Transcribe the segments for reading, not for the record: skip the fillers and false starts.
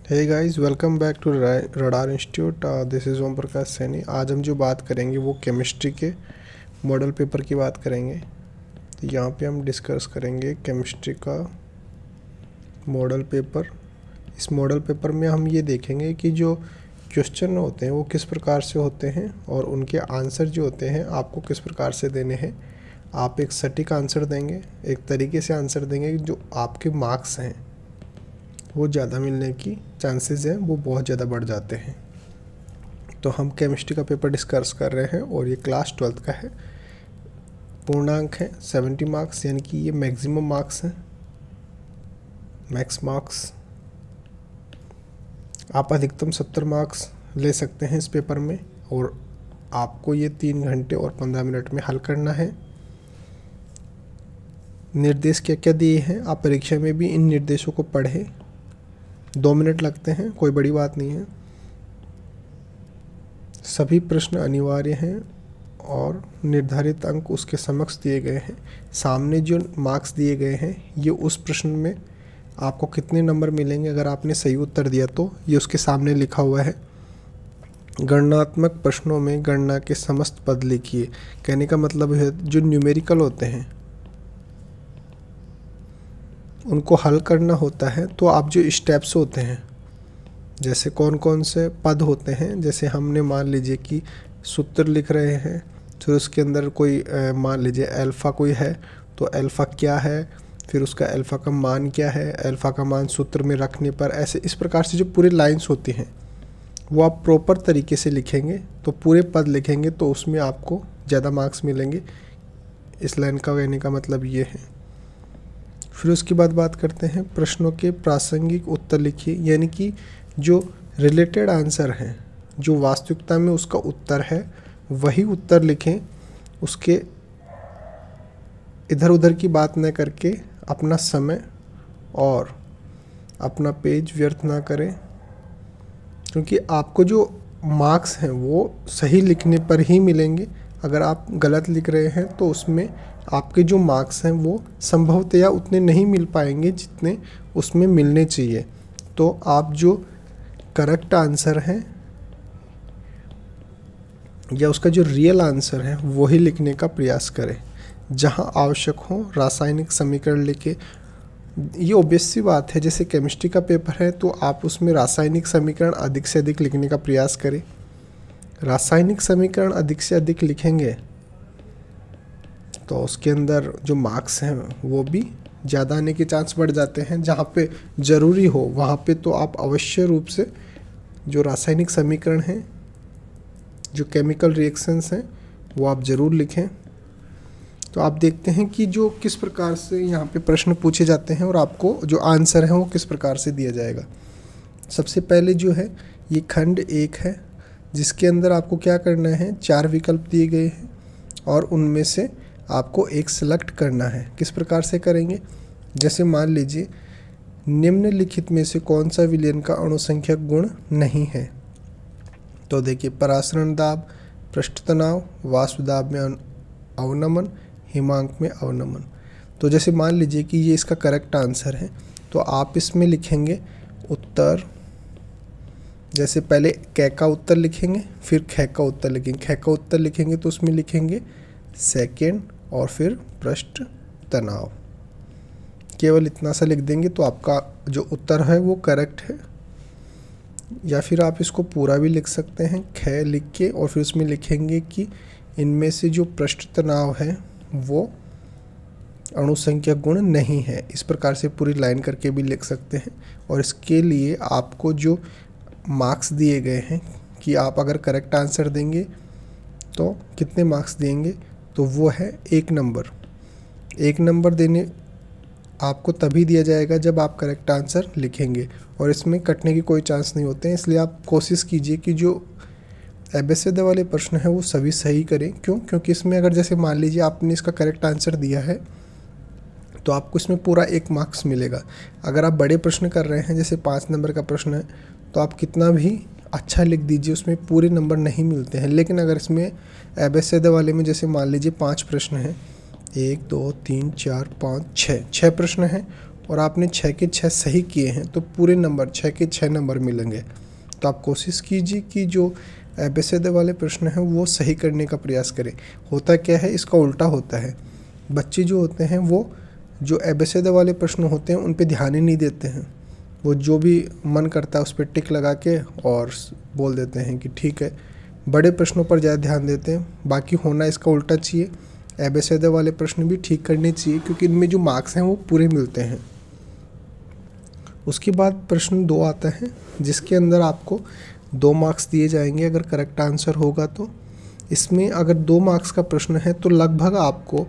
Hey guys, welcome back to Radar Institute. This is Om Prakash Saini. आज हम जो बात करेंगे वो केमिस्ट्री के मॉडल पेपर की बात करेंगे। तो यहाँ पे हम डिस्कस करेंगे केमिस्ट्री का मॉडल पेपर। इस मॉडल पेपर में हम ये देखेंगे कि जो क्वेश्चन होते हैं वो किस प्रकार से होते हैं और उनके आंसर जो होते हैं आपको किस प्रकार से देने हैं। आप एक सटीक आंसर देंगे, एक तरीके से आंसर देंगे, जो आपके मार्क्स हैं वो ज़्यादा मिलने की चांसेस हैं वो बहुत ज़्यादा बढ़ जाते हैं। तो हम केमिस्ट्री का पेपर डिस्कस कर रहे हैं और ये क्लास 12th का है। पूर्णांक है 70 मार्क्स, यानी कि ये मैक्सिमम मार्क्स हैं, मैक्स मार्क्स। आप अधिकतम 70 मार्क्स ले सकते हैं इस पेपर में और आपको ये 3 घंटे और 15 मिनट में हल करना है। निर्देश क्या क्या दिए हैं, आप परीक्षा में भी इन निर्देशों को पढ़ें। 2 मिनट लगते हैं, कोई बड़ी बात नहीं है। सभी प्रश्न अनिवार्य हैं और निर्धारित अंक उसके समक्ष दिए गए हैं। सामने जो मार्क्स दिए गए हैं ये उस प्रश्न में आपको कितने नंबर मिलेंगे अगर आपने सही उत्तर दिया तो ये उसके सामने लिखा हुआ है। गणनात्मक प्रश्नों में गणना के समस्त पद लिखिए। कहने का मतलब है जो न्यूमेरिकल होते हैं उनको हल करना होता है, तो आप जो स्टेप्स होते हैं, जैसे कौन कौन से पद होते हैं, जैसे हमने मान लीजिए कि सूत्र लिख रहे हैं, फिर उसके अंदर कोई मान लीजिए अल्फ़ा कोई है, तो अल्फ़ा क्या है, फिर उसका अल्फ़ा का मान क्या है, अल्फ़ा का मान सूत्र में रखने पर, ऐसे इस प्रकार से जो पूरी लाइंस होती हैं वो आप प्रॉपर तरीके से लिखेंगे तो पूरे पद लिखेंगे तो उसमें आपको ज़्यादा मार्क्स मिलेंगे। इस लाइन का कहने का मतलब ये है। फिर उसके बाद बात करते हैं प्रश्नों के प्रासंगिक उत्तर लिखिए, यानी कि जो रिलेटेड आंसर हैं, जो वास्तविकता में उसका उत्तर है वही उत्तर लिखें। उसके इधर उधर की बात न करके अपना समय और अपना पेज व्यर्थ ना करें, क्योंकि आपको जो मार्क्स हैं वो सही लिखने पर ही मिलेंगे। अगर आप गलत लिख रहे हैं तो उसमें आपके जो मार्क्स हैं वो संभवतया उतने नहीं मिल पाएंगे जितने उसमें मिलने चाहिए। तो आप जो करेक्ट आंसर है या उसका जो रियल आंसर है वही लिखने का प्रयास करें। जहां आवश्यक हो रासायनिक समीकरण लिखे। ये ऑब्वियस सी बात है, जैसे केमिस्ट्री का पेपर है तो आप उसमें रासायनिक समीकरण अधिक से अधिक लिखने का प्रयास करें। रासायनिक समीकरण अधिक से अधिक लिखेंगे तो उसके अंदर जो मार्क्स हैं वो भी ज़्यादा आने के चांस बढ़ जाते हैं। जहाँ पे ज़रूरी हो वहाँ पे तो आप अवश्य रूप से जो रासायनिक समीकरण हैं, जो केमिकल रिएक्शंस हैं, वो आप ज़रूर लिखें। तो आप देखते हैं कि जो किस प्रकार से यहाँ पे प्रश्न पूछे जाते हैं और आपको जो आंसर है वो किस प्रकार से दिया जाएगा। सबसे पहले जो है ये खंड 1 है, जिसके अंदर आपको क्या करना है, 4 विकल्प दिए गए हैं और उनमें से आपको एक सेलेक्ट करना है। किस प्रकार से करेंगे, जैसे मान लीजिए निम्नलिखित में से कौन सा विलयन का अणुसंख्यक गुण नहीं है। तो देखिए, परासरण दाब, पृष्ठ तनाव, वाष्प दाब में अवनमन, हिमांक में अवनमन। तो जैसे मान लीजिए कि ये इसका करेक्ट आंसर है तो आप इसमें लिखेंगे उत्तर, जैसे पहले कै का उत्तर लिखेंगे फिर ख का उत्तर लिखेंगे। ख का उत्तर लिखेंगे तो उसमें लिखेंगे सेकेंड और फिर पृष्ठ तनाव। केवल इतना सा लिख देंगे तो आपका जो उत्तर है वो करेक्ट है। या फिर आप इसको पूरा भी लिख सकते हैं, ख लिख के और फिर उसमें लिखेंगे कि इनमें से जो पृष्ठ तनाव है वो अणुसंख्यक गुण नहीं है। इस प्रकार से पूरी लाइन करके भी लिख सकते हैं। और इसके लिए आपको जो मार्क्स दिए गए हैं कि आप अगर करेक्ट आंसर देंगे तो कितने मार्क्स देंगे, तो वो है 1 नंबर। 1 नंबर देने आपको तभी दिया जाएगा जब आप करेक्ट आंसर लिखेंगे और इसमें कटने की कोई चांस नहीं होते हैं। इसलिए आप कोशिश कीजिए कि जो एबेसिड वाले प्रश्न हैं वो सभी सही करें। क्योंकि इसमें अगर जैसे मान लीजिए आपने इसका करेक्ट आंसर दिया है तो आपको इसमें पूरा 1 मार्क्स मिलेगा। अगर आप बड़े प्रश्न कर रहे हैं, जैसे 5 नंबर का प्रश्न है, तो आप कितना भी अच्छा लिख दीजिए उसमें पूरे नंबर नहीं मिलते हैं। लेकिन अगर इसमें एबेसिड वाले में जैसे मान लीजिए 5 प्रश्न हैं, 1 2 3 4 5 6 प्रश्न हैं, और आपने 6 के 6 सही किए हैं तो पूरे नंबर 6 के 6 नंबर मिलेंगे। तो आप कोशिश कीजिए कि जो एबेसेडे वाले प्रश्न हैं वो सही करने का प्रयास करें। होता क्या है, इसका उल्टा होता है। बच्चे जो होते हैं वो जो एबेसेडे वाले प्रश्न होते हैं उन पे ध्यान ही नहीं देते हैं। वो जो भी मन करता है उस पर टिक लगा के और बोल देते हैं कि ठीक है। बड़े प्रश्नों पर ज़्यादा ध्यान देते हैं, बाकी होना इसका उल्टा चाहिए। एबेसेडे वाले प्रश्न भी ठीक करने चाहिए क्योंकि इनमें जो मार्क्स हैं वो पूरे मिलते हैं। उसके बाद प्रश्न 2 आता है जिसके अंदर आपको 2 मार्क्स दिए जाएंगे अगर करेक्ट आंसर होगा तो। इसमें अगर 2 मार्क्स का प्रश्न है तो लगभग आपको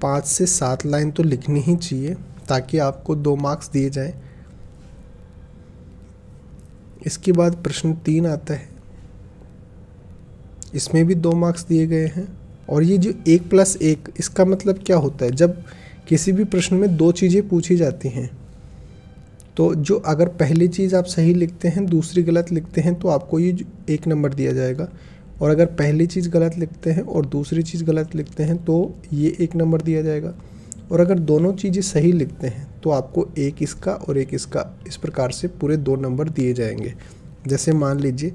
5 से 7 लाइन तो लिखनी ही चाहिए ताकि आपको 2 मार्क्स दिए जाएं। इसके बाद प्रश्न 3 आता है, इसमें भी 2 मार्क्स दिए गए हैं। और ये जो 1+1 इसका मतलब क्या होता है, जब किसी भी प्रश्न में 2 चीज़ें पूछी जाती हैं तो जो अगर पहली चीज़ आप सही लिखते हैं दूसरी गलत लिखते हैं तो आपको ये 1 नंबर दिया जाएगा, और अगर पहली चीज़ गलत लिखते हैं और दूसरी चीज़ गलत लिखते हैं तो ये 1 नंबर दिया जाएगा, और अगर दोनों चीज़ें सही लिखते हैं तो आपको 1 इसका और 1 इसका, इस प्रकार से पूरे 2 नंबर दिए जाएंगे। जैसे मान लीजिए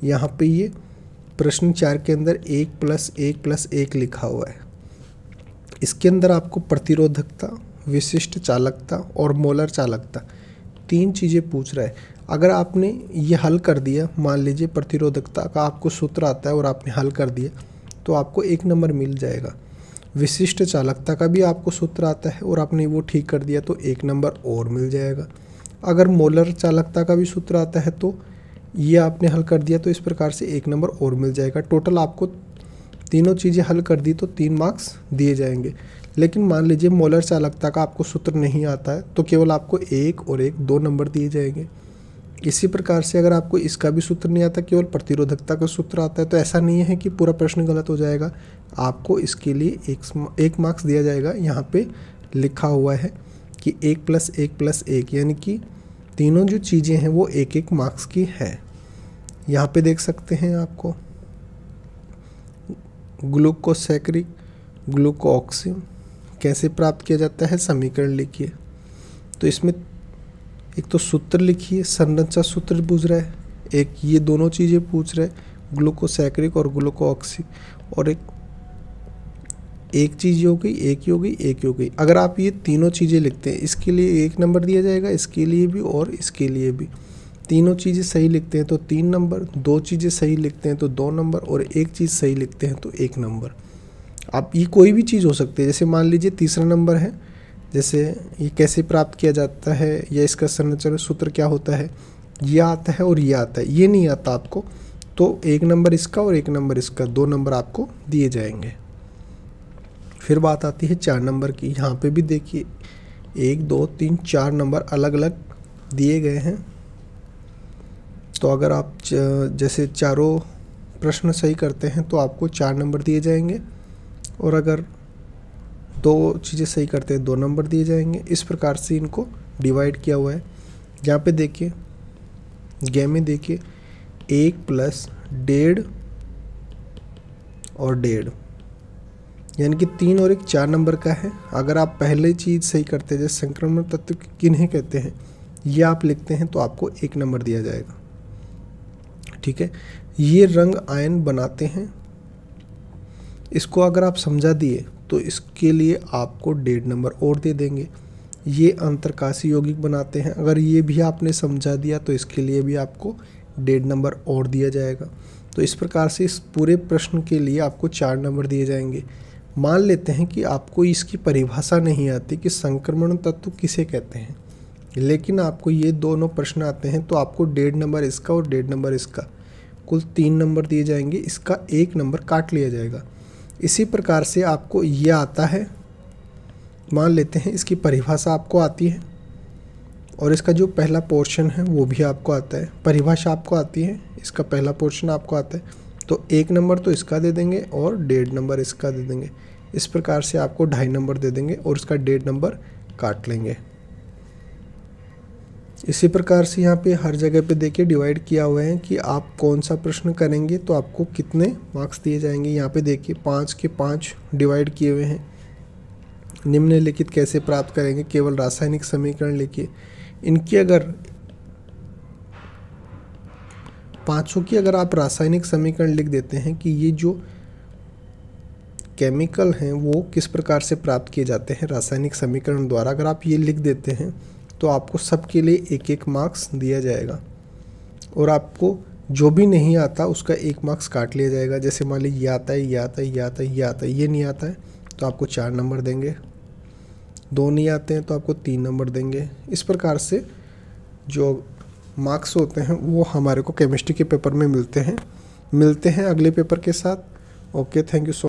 यहाँ पे ये प्रश्न 4 के अंदर 1+1+1 लिखा हुआ है। इसके अंदर आपको प्रतिरोधकता, विशिष्ट चालकता और मोलर चालकता 3 चीज़ें पूछ रहा है। अगर आपने ये हल कर दिया, मान लीजिए प्रतिरोधकता का आपको सूत्र आता है और आपने हल कर दिया तो आपको 1 नंबर मिल जाएगा। विशिष्ट चालकता का भी आपको सूत्र आता है और आपने वो ठीक कर दिया तो 1 नंबर और मिल जाएगा। अगर मोलर चालकता का भी सूत्र आता है तो ये आपने हल कर दिया तो इस प्रकार से 1 नंबर और मिल जाएगा। टोटल आपको तीनों चीज़ें हल कर दी तो 3 मार्क्स दिए जाएंगे। लेकिन मान लीजिए मोलर चालकता का आपको सूत्र नहीं आता है तो केवल आपको 1 और 1 2 नंबर दिए जाएंगे। इसी प्रकार से अगर आपको इसका भी सूत्र नहीं आता, केवल प्रतिरोधकता का सूत्र आता है, तो ऐसा नहीं है कि पूरा प्रश्न गलत हो जाएगा, आपको इसके लिए 1 मार्क्स दिया जाएगा। यहाँ पे लिखा हुआ है कि 1+1+1 यानी कि तीनों जो चीज़ें हैं वो 1-1 मार्क्स की है। यहाँ पे देख सकते हैं आपको ग्लूकोसैकरिक ग्लूकोऑक्सी कैसे प्राप्त किया जाता है, समीकरण लिखिए। तो इसमें एक तो सूत्र लिखिए, संरचना सूत्र पूछ रहा है, एक ये दोनों चीज़ें पूछ रहा है ग्लूकोसैकरिक और ग्लूकोऑक्सी, और एक चीज़ हो गई, एक ही हो गई, एक ही हो गई। अगर आप ये तीनों चीज़ें लिखते हैं इसके लिए 1 नंबर दिया जाएगा, इसके लिए भी और इसके लिए भी। तीनों चीज़ें सही लिखते हैं तो 3 नंबर, 2 चीज़ें सही लिखते हैं तो 2 नंबर, और 1 चीज़ सही लिखते हैं तो 1 नंबर। आप ये कोई भी चीज़ हो सकती है, जैसे मान लीजिए तीसरा नंबर है, जैसे ये कैसे प्राप्त किया जाता है या इसका संरचना सूत्र क्या होता है, ये आता है और ये आता है, ये नहीं आता आपको तो 1 नंबर इसका और 1 नंबर इसका, 2 नंबर आपको दिए जाएंगे। फिर बात आती है 4 नंबर की। यहाँ पे भी देखिए 1 2 3 4 नंबर अलग अलग दिए गए हैं। तो अगर आप जैसे चारों प्रश्न सही करते हैं तो आपको 4 नंबर दिए जाएंगे, और अगर 2 चीज़ें सही करते हैं 2 नंबर दिए जाएंगे। इस प्रकार से इनको डिवाइड किया हुआ है। यहाँ पे देखिए गे में देखिए 1 + 1.5 और 1.5 यानी कि 3 और 1 4 नंबर का है। अगर आप पहले चीज़ सही करते हैं, जैसे संक्रमण तत्व किन्हें कहते हैं ये आप लिखते हैं तो आपको 1 नंबर दिया जाएगा। ठीक है, ये रंग आयन बनाते हैं, इसको अगर आप समझा दिए तो इसके लिए आपको 1.5 नंबर और दे देंगे। ये अंतरकाशी यौगिक बनाते हैं, अगर ये भी आपने समझा दिया तो इसके लिए भी आपको 1.5 नंबर और दिया जाएगा। तो इस प्रकार से इस पूरे प्रश्न के लिए आपको 4 नंबर दिए जाएंगे। मान लेते हैं कि आपको इसकी परिभाषा नहीं आती कि संक्रमण तत्व किसे कहते हैं, लेकिन आपको ये दोनों प्रश्न आते हैं तो आपको 1.5 नंबर इसका और 1.5 नंबर इसका, कुल 3 नंबर दिए जाएंगे। इसका 1 नंबर काट लिया जाएगा। इसी प्रकार से आपको ये आता है, मान लेते हैं इसकी परिभाषा आपको आती है और इसका जो पहला पोर्शन है वो भी आपको आता है। परिभाषा आपको आती है, इसका पहला पोर्शन आपको आता है, तो 1 नंबर तो इसका दे देंगे और 1.5 नंबर इसका दे देंगे। इस प्रकार से आपको 2.5 नंबर दे देंगे और इसका 1.5 नंबर काट लेंगे। इसी प्रकार से यहाँ पे हर जगह पे देखिए डिवाइड किया हुआ है कि आप कौन सा प्रश्न करेंगे तो आपको कितने मार्क्स दिए जाएंगे। यहाँ पे देखिए 5 के 5 डिवाइड किए हुए हैं निम्नलिखित कैसे प्राप्त करेंगे, केवल रासायनिक समीकरण लिखिए। इनकी अगर पांचों की अगर आप रासायनिक समीकरण लिख देते हैं कि ये जो केमिकल हैं वो किस प्रकार से प्राप्त किए जाते हैं रासायनिक समीकरण द्वारा, अगर आप ये लिख देते हैं तो आपको सबके लिए एक एक मार्क्स दिया जाएगा और आपको जो भी नहीं आता उसका 1 मार्क्स काट लिया जाएगा। जैसे मान लीजिए ये आता है, ये आता है, ये आता है, ये आता है, ये नहीं आता है तो आपको 4 नंबर देंगे, 2 नहीं आते हैं तो आपको 3 नंबर देंगे। इस प्रकार से जो मार्क्स होते हैं वो हमारे को केमिस्ट्री के पेपर में मिलते हैं। मिलते हैं अगले पेपर के साथ। Okay, thank you so